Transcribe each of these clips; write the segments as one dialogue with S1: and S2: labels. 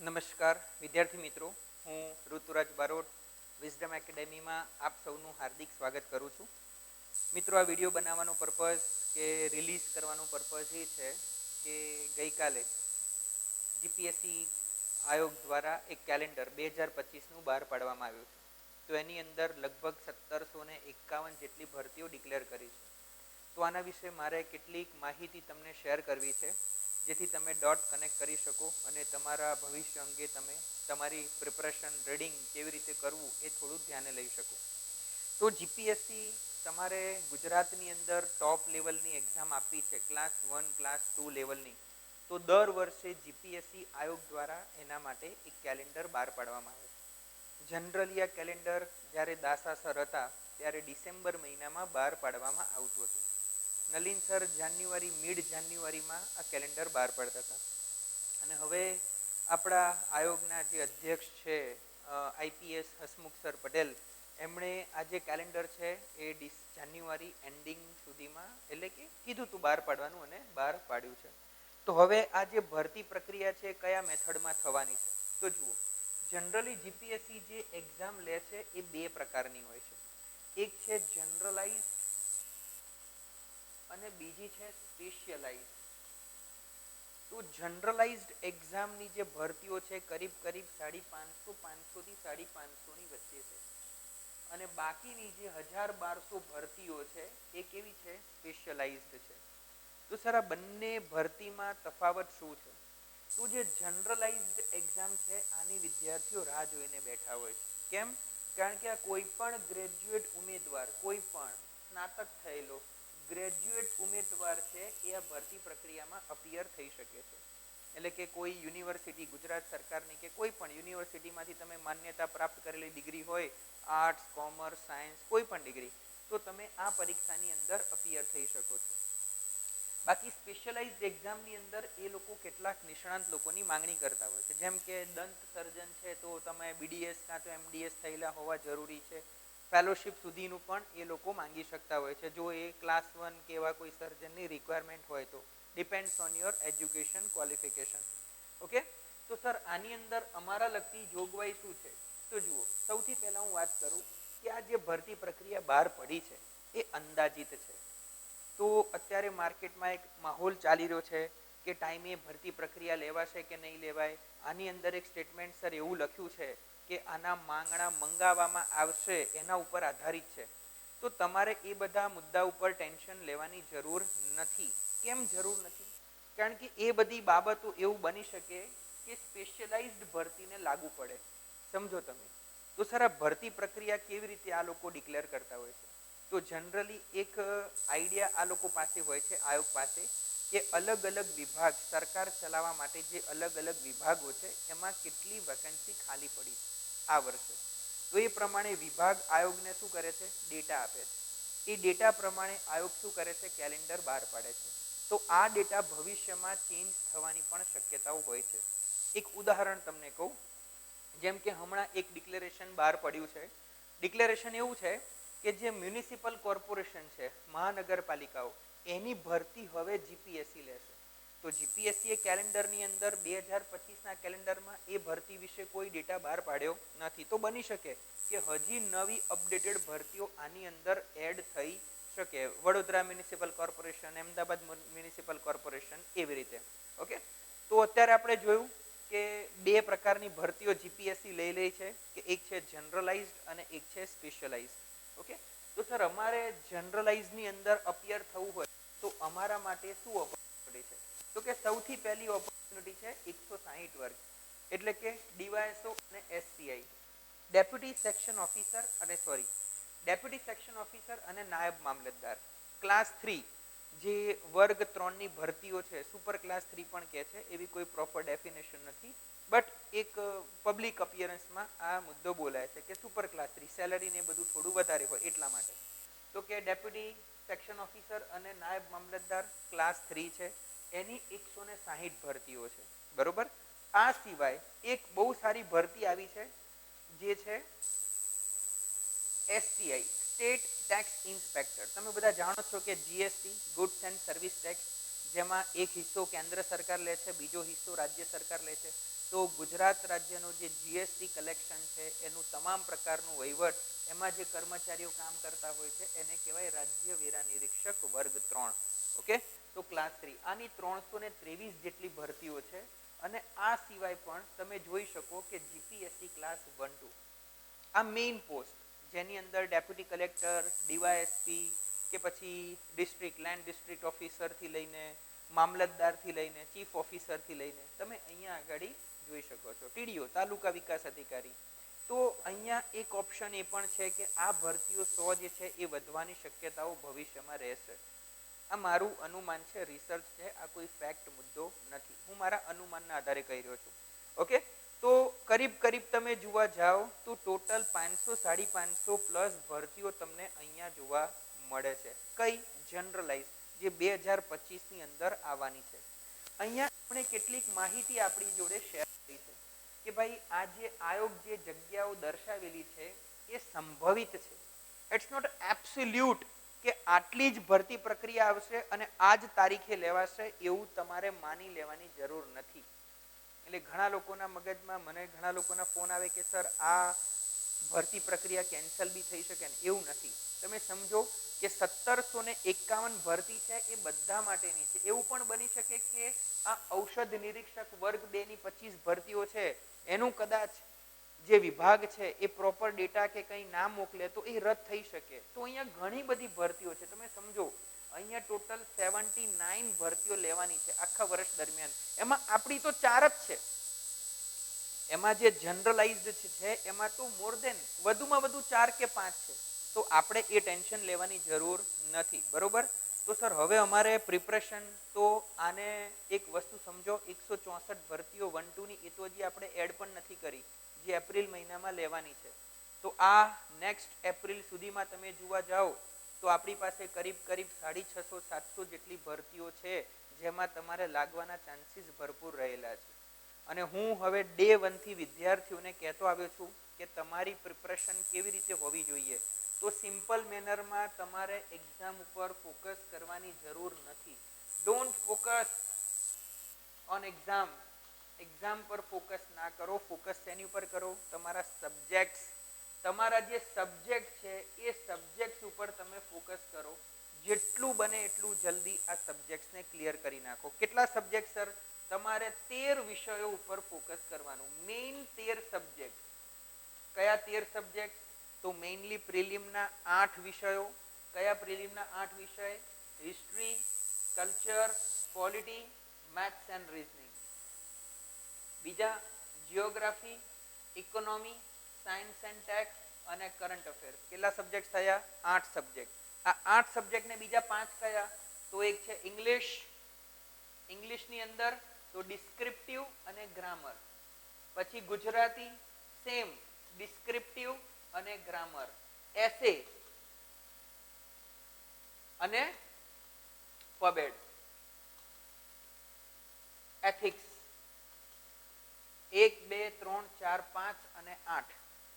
S1: નમસ્કાર વિદ્યાર્થી મિત્રો, હું ઋતુરાજ બારોટ વિઝડમ એકેડેમીમાં આપ સૌનું હાર્દિક સ્વાગત કરું છું. મિત્રો, આ વિડીયો બનાવવાનો પર્પઝ કે રિલીઝ કરવાનો પર્પઝ એ છે કે ગઈકાલે જીપીએસસી આયોગ દ્વારા એક કેલેન્ડર 2025નું બહાર પાડવામાં આવ્યું છે. તો એની અંદર લગભગ 1751 જેટલી ભરતીઓ ડિક્લેર કરી છે. તો આના વિશે મારે કેટલીક માહિતી તમને શેર કરવી છે, જેથી તમે ડોટ કનેક્ટ કરી શકો અને તમારા ભવિષ્ય અંગે તમે તમારી પ્રિપરેશન રીડિંગ કેવી રીતે કરવું એ થોડું ધ્યાને લઈ શકો. તો જીપીએસસી તમારે ગુજરાતની અંદર ટોપ લેવલની એક્ઝામ આપી છે, ક્લાસ 1 ક્લાસ 2 લેવલની. તો દર વર્ષે જીપીએસસી આયોગ દ્વારા એના માટે એક કેલેન્ડર બહાર પાડવામાં આવે છે. જનરલી આ કેલેન્ડર જ્યારે દાસા સર હતા ત્યારે ડિસેમ્બર મહિનામાં બહાર પાડવામાં આવતું હતું. નલિન સર મિડ જાન્યુઆરીમાં આ કેલેન્ડર બહાર પાડતા હતા. અને હવે આપણા આયોગના જે અધ્યક્ષ છે આઈપીએસ હસમુખ સર પટેલ, એમણે આ જે કેલેન્ડર છે એ જાન્યુઆરી એન્ડિંગ સુધીમાં એટલે કે કીધું હતું બહાર પાડવાનું અને બહાર પાડ્યું છે. તો હવે આ જે ભરતી પ્રક્રિયા છે કયા મેથડમાં થવાની છે, તો જુઓ, જનરલી જીપીએસસી જે એક્ઝામ લે છે એ બે પ્રકારની હોય છે. એક છે જનરલાઇઝ અને બીજી છે સ્પેશિયલાઇઝ. તો જનરલાઇઝડ એક્ઝામની જે ભરતીઓ છે કરીબ 550 થી 550ની વચ્ચે છે. અને બાકીની જે 1000-1200 ભરતીઓ છે એ કેવી છે? સ્પેશિયલાઇઝડ છે. તો સર આ બંને ભરતીમાં તફાવત શું છે? તો જે જનરલાઇઝડ એક્ઝામ છે આની વિદ્યાર્થીઓ રાહ જોઈને બેઠા હોય છે. કેમ? કારણ કે આ કોઈ પણ ગ્રેજ્યુએટ ઉમેદવાર, કોઈ પણ સ્નાતક થયેલો ગ્રેજ્યુએટ ઉમેદવાર છે એ આ ભરતી પ્રક્રિયામાં અપિયર થઈ શકે છે. એટલે કે કોઈ યુનિવર્સિટી, ગુજરાત સરકારની કે કોઈ પણ યુનિવર્સિટીમાંથી તમે માન્યતા પ્રાપ્ત કરેલી ડિગ્રી હોય, આર્ટ્સ, કોમર્સ, સાયન્સ, કોઈ પણ ડિગ્રી, તો તમે આ પરીક્ષાની અંદર અપિયર થઈ શકો છો. બાકી સ્પેશિયલાઇઝડ એક્ઝામની અંદર એ લોકો કેટલાક નિષ્ણાંત લોકોની માંગણી કરતા હોય છે. જેમ કે દંત સર્જન છે તો તમે બીડીએસ કાં તો એમડીએસ થયેલા હોવા જરૂરી છે. ફેલોશિપ સુધીનું પણ એ લોકો માંગી શકતા હોય છે, જો એ ક્લાસ 1 કે એવા કોઈ સર્જનની રિક્વાયરમેન્ટ હોય તો. Depends on your education qualification. Okay, તો સર આની અંદર અમારા લગતી જોગવાઈ શું છે? તો જુઓ, સૌથી પહેલાં હું વાત કરું કે આ જે ભરતી પ્રક્રિયા બહાર પડી છે એ અંદાજિત છે. તો અત્યારે માર્કેટમાં એક માહોલ ચાલી રહ્યો છે કે ટાઈમે ભરતી પ્રક્રિયા લેવાશે કે નહીં લેવાય. આની અંદર એક સ્ટેટમેન્ટ સર એવું લખ્યું છે કે આના માંગણા મંગાવવામાં આવશે, એના ઉપર આધારિત છે. તો તમારે એ બધા મુદ્દા ઉપર ટેન્શન લેવાની જરૂર નથી. કેમ જરૂર નથી? કારણ કે એ બધી બાબતો એવું બની શકે કે સ્પેશિયલાઇઝડ ભરતીને લાગુ પડે. સમજો તમે. તો સર આ ભરતી પ્રક્રિયા કેવી રીતે આ લોકો ડિક્લેર કરતા હોય છે? તો જનરલી એક આઈડિયા આ લોકો પાસે હોય છે, આયોગ પાસે, કે અલગ અલગ વિભાગ, સરકાર ચલાવવા માટે જે અલગ અલગ વિભાગો છે એમાં કેટલી વેકેન્સી ખાલી પડી આ વર્ષે. તો એ પ્રમાણે વિભાગ આયોગને શું કરે છે? ડેટા આપે છે. એ ડેટા પ્રમાણે આયોગ શું કરે છે? કેલેન્ડર બહાર પાડે છે. તો આ ડેટા ભવિષ્યમાં ચેન્જ થવાની પણ શક્યતાઓ હોય છે. એક ઉદાહરણ તમને કહું, જેમ કે હમણાં એક ડિક્લેરેશન બહાર પડ્યું છે. ડિક્લેરેશન એવું છે કે જે મ્યુનિસિપલ કોર્પોરેશન છે, મહાનગરપાલિકાઓ, એની ભરતી હવે જીપીએસસી લેશે. તો જીપીએસસી કેલેન્ડરની અંદર 2025ના કેલેન્ડરમાં એ ભરતી વિશે કોઈ ડેટા બહાર પાડ્યો નથી. તો બની શકે કે હજી નવી અપડેટેડ ભરતીઓ આની અંદર એડ થઈ શકે. Vadodara municipal corporation, Ahmedabad municipal corporation, એવી રીતે. ઓકે, તો અત્યારે આપણે જોયું કે બે પ્રકારની ભરતીઓ જીપીએસસી લઈ લે છે, કે એક છે જનરલાઇઝડ અને એક છે સ્પેશિયલાઇઝડ. ઓકે, તો સર અમારે જનરલાઇઝની અંદર અપિયર થવું હોય તો અમારા માટે શું ઓપોર્ચ્યુનિટી છે? તો કે સૌથી પહેલી ઓપોર્ચ્યુનિટી છે 160 વર્ગ, એટલે કે ડીવાયએસઓ અને એસસીઆઈ, ડેપ્યુટી સેક્શન ઓફિસર અને નાયબ મામલતદાર. ક્લાસ 3 જે વર્ગ 3ની ભરતીઓ છે, સુપર ક્લાસ 3 પણ કહે છે, એવી કોઈ પ્રોપર ડેફિનેશન નથી, બટ એક પબ્લિક અપિયરન્સમાં આ મુદ્દો બોલાય છે કે સુપર ક્લાસ 3 સેલરી ને બધું થોડું વધારે હોય એટલા માટે. તો કે ડેપ્યુટી સેક્શન ઓફિસર અને નાયબ મામલતદાર ક્લાસ 3 છે, એની 160 ભરતીઓ છે. બરોબર. આ સિવાય એક બહુ સારી ભરતી આવી છે જે છે એસટીઆઈ, સ્ટેટ ટેક્સ ઇન્સ્પેક્ટર. તમે બધા જાણો છો કે GST, goods and service tax, જેમાં એક હિસ્સો કેન્દ્ર સરકાર લે છે, બીજો હિસ્સો રાજ્ય સરકાર લે છે. તો ગુજરાત રાજ્યનું જે જીએસટી કલેક્શન છે એનું તમામ પ્રકારનું વહીવટ એમાં જે કર્મચારીઓ કામ કરતા હોય છે એને કહેવાય રાજ્ય વેરા નિરીક્ષક વર્ગ 3. ઓકે, તો ક્લાસ 3. આની 323 જેટલી ભરતીઓ છે અને આ સિવાય પણ તમે જોઈ શકો કે જીપીએસસી ક્લાસ 1-2 આ મેઇન પોસ્ટ જેની અંદર ડેપ્યુટી કલેક્ટર, ડીવાયએસપી કે પછી ડિસ્ટ્રિક્ટ લેન્ડ ડિસ્ટ્રિક્ટ ઓફિસરથી લઈને મામલતદારથી લઈને ચીફ ઓફિસરથી લઈને તમે અહીંયા આગળ જોઈ શકો છો. ટીડીઓ તાલુકા વિકાસ અધિકારી. તો અહીંયા એક ઓપ્શન એ પણ છે કે આ ભરતીઓ 100 જે છે એ વધવાની શક્યતાઓ ભવિષ્યમાં રહેશે. આ મારું અનુમાન છે, રિસર્ચ છે, આ કોઈ ફેક્ટ મુદ્દો નથી. હું મારા અનુમાનના આધારે કહી રહ્યો છું. ઓકે, તો કરીબ તમે જોવા જાઓ તો ટોટલ 500 550 પ્લસ ભરતીઓ તમને અહીંયા જોવા મળે છે. કઈ? જનરલાઇઝ, જે 2025 ની અંદર આવવાની છે. અહીંયા આપણે કેટલીક માહિતી આપણી જોડે શેર કરી છે કે ભાઈ આ જે આયોગ જે જગ્યાઓ દર્શાવેલી છે એ સંભવિત છે. ઇટ્સ નોટ એબ્સોલ્યુટ કે આટલી જ ભરતી પ્રક્રિયા આવશે અને આ જ તારીખે લેવાશે એવું તમારે માની લેવાની જરૂર નથી. એટલે ઘણા લોકોના મગજમાં, મને ઘણા લોકોના ફોન આવે કે સર આ ભરતી પ્રક્રિયા કેન્સલ બી થઈ શકે ને, એવું નથી. તમે સમજો કે 1751 ભરતી છે એ બધા માટેની છે. એવું પણ બની શકે કે આ ઔષધ નિરીક્ષક વર્ગ 2 ની 25 ભરતીઓ છે એનું કદાચ જે વિભાગ છે એ પ્રોપર ડેટા કે કંઈ ના મોકલે તો એ રદ થઈ શકે. તો અહીંયા ઘણી બધી ભરતીઓ છે. તમે સમજો અહીંયા ટોટલ 79 ભરતીઓ લેવાની છે આખા વર્ષ દરમિયાન. એમાં આપણી તો 4 જ છે. એમાં જે જનરલાઇઝ્ડ છે એમાં તો મોર દેન વધુમાં વધુ 4 કે 5 છે. તો આપણે એ ટેન્શન લેવાની જરૂર નથી. બરોબર? તો સર હવે અમારે પ્રિપરેશન, તો આને એક વસ્તુ સમજો, 164 ભરતીઓ 1-2 ની એ તો હજી આપણે એડ પણ નથી કરી, જે એપ્રિલ મહિનામાં લેવાની છે. તો આ નેક્સ્ટ એપ્રિલ સુધીમાં તમે જોવા જાઓ તો આપણી પાસે કરીબ 650-700 જેટલી ભરતીઓ છે જેમાં તમારે લાગવાના ચાન્સીસ ભરપૂર રહેલા છે. અને હું હવે ડે 1 થી વિદ્યાર્થીઓને કહેતો આવ્યો છું કે તમારી પ્રિપરેશન કેવી રીતે હોવી જોઈએ. તો સિમ્પલ મેનરમાં તમારે એક્ઝામ ઉપર ફોકસ કરવાની જરૂર નથી. Don't focus on exam. Exam પર ફોકસ ના કરો. ફોકસ શેની ઉપર કરો? તમારા સબ્જેક્ટ્સ. તમારા જે સબ્જેક્ટ છે એ સબ્જેક્ટ્સ ઉપર તમે ફોકસ કરો. જેટલું બને એટલું જલ્દી આ સબ્જેક્ટ્સને ક્લિયર કરી નાખો. કેટલા સબ્જેક્ટ સર? તમારે 13 વિષયો ઉપર ફોકસ કરવાનું. Main 13 subject. કયા 13 સબ્જેક્ટ? તો મેઇનલી પ્રિલિમના 8 વિષયો. કયા પ્રિલિમના 8 વિષય? History, culture, polity, maths and reasoning. બીજા geography, economy, science and tech અને કરંટ અફેર્સ. કેટલા સબ્જેક્ટ થયા? 8 સબ્જેક્ટ. આ 8 સબ્જેક્ટને બીજા 5 કયા? તો એક છે ઇંગ્લિશ. ઇંગ્લિશની અંદર તો ડિસ્ક્રિપ્ટિવ અને ગ્રામર. પછી ગુજરાતી, સેમ ડિસ્ક્રિપ્ટિવ અને ગ્રામર. એસે અને પબેડ. એથિક્સ 1 2 3 4 5 અને 8.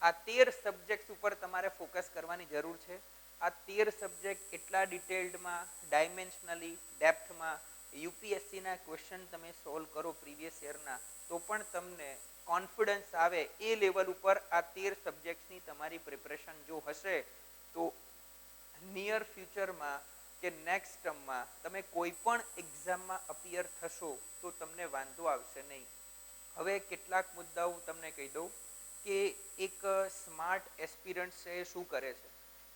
S1: આ 13 સબ્જેક્ટ ઉપર તમારે ફોકસ કરવાની જરૂર છે. આ 13 સબ્જેક્ટ એટલા ડિટેલ્ડમાં, ડાયમેન્શનલી, ડેપ્થમાં યુપીએસસીના ક્વેશ્ચન તમે સોલ્વ કરો પ્રીવિયસ યરના તો પણ તમને કોન્ફિડન્સ આવે એ લેવલ ઉપર આ 13 સબ્જેક્ટ્સની તમારી પ્રિપરેશન જો હશે તો નિયર ફ્યુચરમાં કે નેક્સ્ટ ટર્મમાં તમે કોઈ પણ એક્ઝામમાં અપિયર થશો તો તમને વાંધો આવશે નહીં. હવે કેટલાક મુદ્દાઓ તમને કહી દઉં કે એક સ્માર્ટ એસ્પિરન્ટ છે એ શું કરે છે.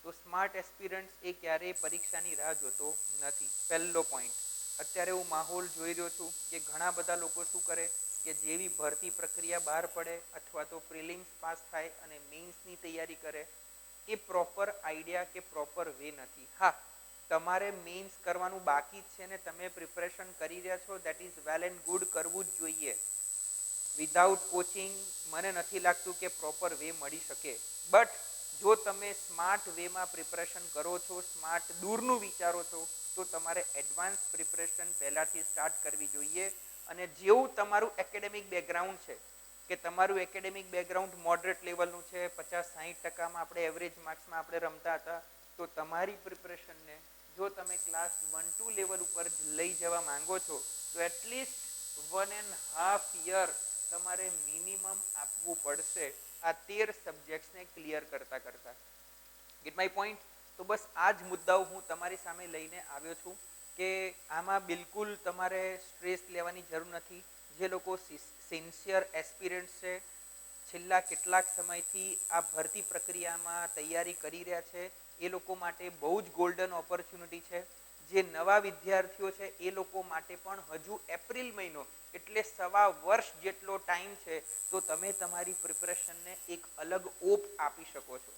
S1: તો સ્માર્ટ એસ્પિરન્ટ્સ એ ક્યારેય પરીક્ષાની રાહ જોતો નથી. પહેલો પોઈન્ટ. અત્યારે હું માહોલ જોઈ રહ્યો છું કે ઘણા બધા લોકો શું કરે કે જેવી ભરતી પ્રક્રિયા બહાર પડે અથવા તો પ્રિલિમ્સ પાસ થાય અને મેઇન્સની તૈયારી કરે એ પ્રોપર આઈડિયા કે પ્રોપર વે નથી. હા, તમારે મેઇન્સ કરવાનું બાકી જ છે ને તમે પ્રિપરેશન કરી રહ્યા છો, that is well and good, કરવું જ જોઈએ. વિધાઉટ કોચિંગ મને નથી લાગતું કે પ્રોપર વે મળી શકે. બટ જો તમે સ્માર્ટ વેમાં પ્રિપરેશન કરો છો, સ્માર્ટ દૂરનું વિચારો છો તો તમારે એડવાન્સ પ્રિપરેશન પહેલાંથી સ્ટાર્ટ કરવી જોઈએ. અને જેવું તમારું એકેડેમિક બેકગ્રાઉન્ડ છે કે તમારું એકેડેમિક બેકગ્રાઉન્ડ મોડરેટ લેવલનું છે, 50-60% આપણે એવરેજ માર્ક્સમાં આપણે રમતા હતા, તો તમારી પ્રિપરેશનને જો તમે ક્લાસ 1-2 લેવલ ઉપર લઈ જવા માંગો છો તો એટલીસ્ટ 1.5 યર તમારે મિનિમમ આપવું પડશે આ 13 સબ્જેક્ટ્સને ક્લિયર કરતા. Gate my point? તો બસ આ જ મુદ્દાઓ હું તમારી સામે લઈને આવ્યો છું કે આમાં બિલકુલ તમારે સ્ટ્રેસ લેવાની જરૂર નથી. જે લોકો સિન્સિયર એસ્પિરન્ટ્સ છે, છેલ્લા કેટલાક સમયથી આ ભરતી પ્રક્રિયામાં તૈયારી કરી રહ્યા છે, એ લોકો માટે બહુ જ ગોલ્ડન ઓપોર્ચ્યુનિટી છે. જે નવા વિદ્યાર્થીઓ છે એ લોકો માટે પણ હજુ એપ્રિલ મહિનો એટલે 1.25 વર્ષ જેટલો ટાઈમ છે, તો તમે તમારી પ્રિપરેશનને એક અલગ ઓપ આપી શકો છો.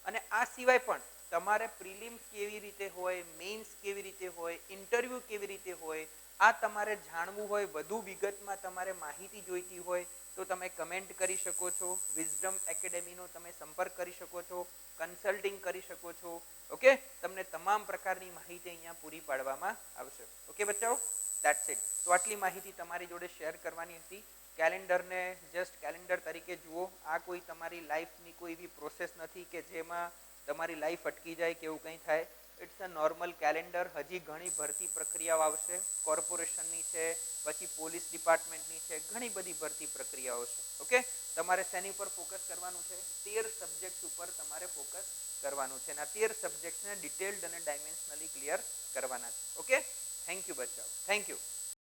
S1: અને આ સિવાય પણ તમારે પ્રિલિમ્સ કેવી રીતે હોય, મેઇન્સ કેવી રીતે હોય, ઇન્ટરવ્યૂ કેવી રીતે હોય, આ તમારે જાણવું હોય, વધુ વિગતમાં તમારે માહિતી જોઈતી હોય તો તમે કમેન્ટ કરી શકો છો. વિઝડમ એકેડેમીનો તમે સંપર્ક કરી શકો છો, કન્સલ્ટિંગ કરી શકો છો. ઓકે, તમને તમામ પ્રકારની માહિતી અહીંયા પૂરી પાડવામાં આવશે. ઓકે બચ્ચાઓ, દેટ્સ ઇટ. તો આટલી માહિતી તમારી જોડે શેર કરવાની હતી. કેલેન્ડરને જસ્ટ કેલેન્ડર તરીકે જુઓ. આ કોઈ તમારી લાઈફની કોઈ એવી પ્રોસેસ નથી કે જેમાં તમારી લાઈફ અટકી જાય કે એવું કંઈ થાય. It's a normal calendar. હજી ઘણી ભરતી પ્રક્રિયાઓ આવશે. કોર્પોરેશનની છે, પછી પોલીસ ડિપાર્ટમેન્ટની છે, ઘણી બધી ભરતી પ્રક્રિયાઓ છે. ઓકે, તમારે શેની ઉપર ફોકસ કરવાનું છે? 13 સબ્જેક્ટ ઉપર તમારે ફોકસ કરવાનું છે. અને આ 13 સબ્જેક્ટને ડિટેલ્ડ અને ડાયમેન્શનલી ક્લિયર કરવાના છે. ઓકે, થેન્ક યુ બચ્ચાઓ, થેન્ક યુ.